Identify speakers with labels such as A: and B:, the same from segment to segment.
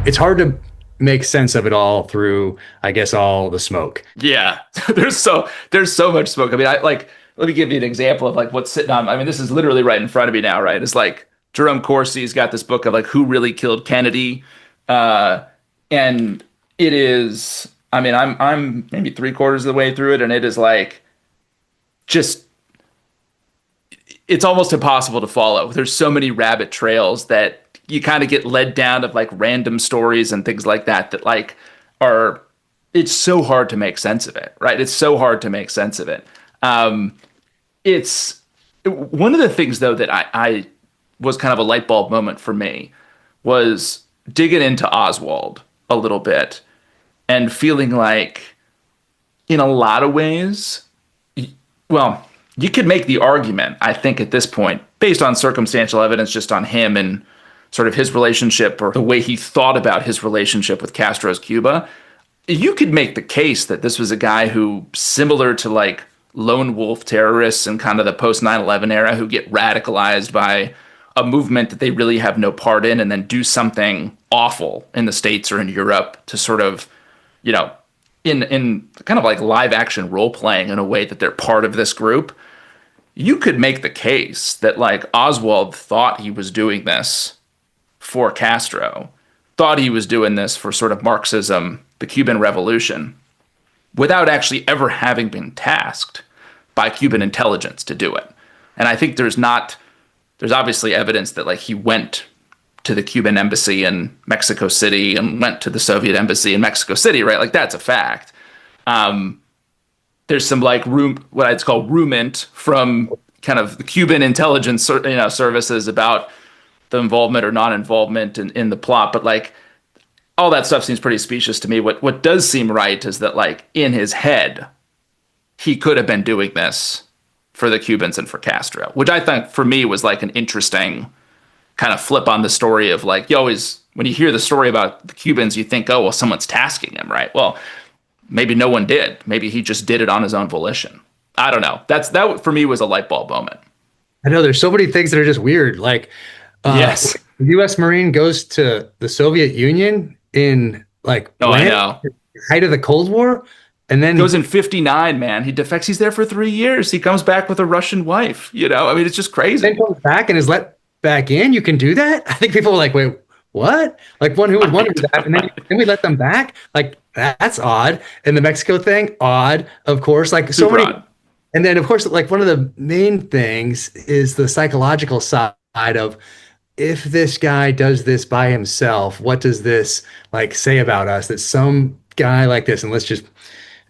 A: it's hard to make sense of it all through, I guess, all the smoke.
B: Yeah, there's so much smoke. I mean, I like let me give you an example of like what's sitting on. I mean, this is literally right in front of me now, right? It's like Jerome Corsi's got this book of like who really killed Kennedy, uh, and it is. I mean, I'm maybe three-quarters of the way through it, and it is like just it's almost impossible to follow. There's so many rabbit trails that you kind of get led down of like random stories and things like that that like are it's so hard to make sense of it, right? It's so hard to make sense of it. It's one of the things though that I was kind of a light bulb moment for me was digging into Oswald a little bit and feeling like in a lot of ways, well, you could make the argument, I think, at this point, based on circumstantial evidence just on him and sort of his relationship or the way he thought about his relationship with Castro's Cuba. You could make the case that this was a guy who, similar to like lone wolf terrorists in kind of the post 9/11 era, who get radicalized by a movement that they really have no part in and then do something awful in the States or in Europe to sort of, you know, in kind of like live action role playing in a way that they're part of this group. You could make the case that like Oswald thought he was doing this for Castro, thought he was doing this for sort of Marxism, the Cuban Revolution, without actually ever having been tasked by Cuban intelligence to do it. And I think there's obviously evidence that like he went to the Cuban embassy in Mexico City and went to the Soviet embassy in Mexico City, right? Like that's a fact. There's some like what I'd call rumint from kind of the Cuban intelligence, services about the involvement or non-involvement in the plot. But like all that stuff seems pretty specious to me. What does seem right is that like in his head, he could have been doing this for the Cubans and for Castro, which I think for me was like an interesting kind of flip on the story of like, you always, when you hear the story about the Cubans, you think, oh, well, someone's tasking him, right? Well, maybe no one did. Maybe he just did it on his own volition. I don't know. That for me was a light bulb moment.
A: I know there's so many things that are just weird. Like,
B: Yes.
A: the U.S. Marine goes to the Soviet Union in like
B: Oh, I know.
A: height of the Cold War, and then
B: Goes in 59, man. He defects. He's there for 3 years. He comes back with a Russian wife. I mean, it's just
A: then
B: crazy.
A: comes back and is let back in. You can do that? I think people are like, wait, what? Like one who would wonder that, and then we let them back? Like that's odd. And the Mexico thing, odd, of course. Like so
B: Super
A: many.
B: odd.
A: And then, of course, like one of the main things is the psychological side of if this guy does this by himself, what does this like say about us? That some guy like this, and let's just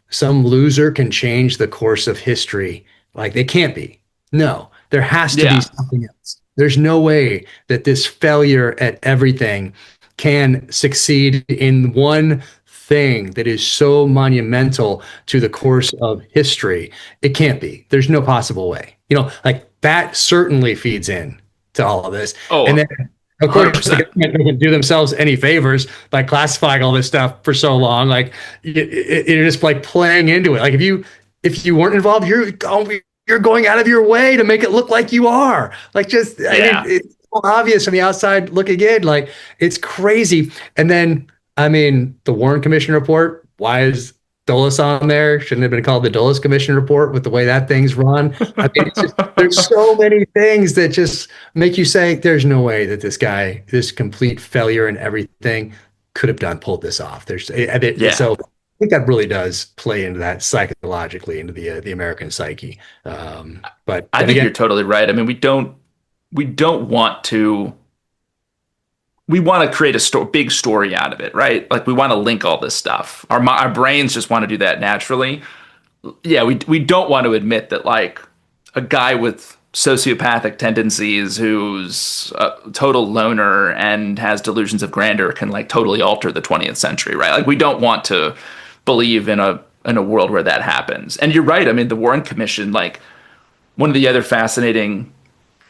A: some loser can change the course of history. Like they can't be. No, there has to be
B: Yeah.
A: something else. There's no way that this failure at everything can succeed in one thing that is so monumental to the course of history. It can't be. There's no possible way. Like that certainly feeds in to all of this. And
B: Oh,
A: then, of course, the
B: 100%.
A: government doesn't do themselves any favors by classifying all this stuff for so long. Like you're just like playing into it. Like if you weren't involved, you're going out of your way to make it look like you are. Like just I
B: Yeah.
A: mean, it's so obvious from the outside looking in. Like it's crazy. And then I mean, the Warren Commission report. Why is Dulles on there? Shouldn't have been called the Dulles Commission report with the way that thing's run. I mean, there's so many things that just make you say, there's no way that this guy, this complete failure in everything, could have pulled this off.
B: Yeah.
A: So I think that really does play into that psychologically into the American psyche. But
B: I
A: then
B: think
A: again,
B: you're totally right. I mean, we don't want to we want to create a big story out of it, right? Like we want to link all this stuff. Our brains just want to do that naturally. Yeah, we don't want to admit that like a guy with sociopathic tendencies who's a total loner and has delusions of grandeur can like totally alter the 20th century, right? Like we don't want to believe in a world where that happens. And you're right. I mean, the Warren Commission, like one of the other fascinating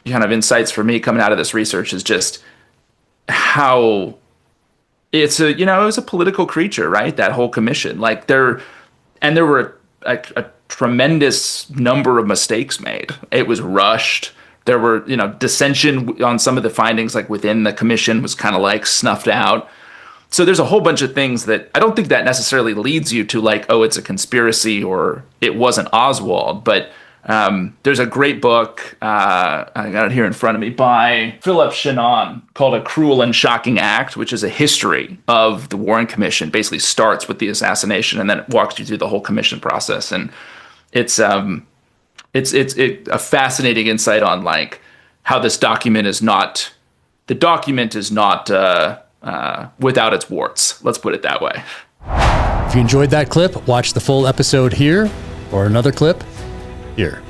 B: kind of insights for me coming out of this research is just how it was a political creature, right? That whole commission, like there were a tremendous number of mistakes made. It was rushed. There were, dissension on some of the findings, like within the commission was kind of like snuffed out. So there's a whole bunch of things that I don't think that necessarily leads you to like, oh, it's a conspiracy or it wasn't Oswald. But there's a great book, I got it here in front of me, by Philip Shannon called A Cruel and Shocking Act, which is a history of the Warren Commission. Basically starts with the assassination and then it walks you through the whole commission process. And it's a fascinating insight on like how this document is not, the document is not without its warts. Let's put it that way.
C: If you enjoyed that clip, watch the full episode here or another clip here.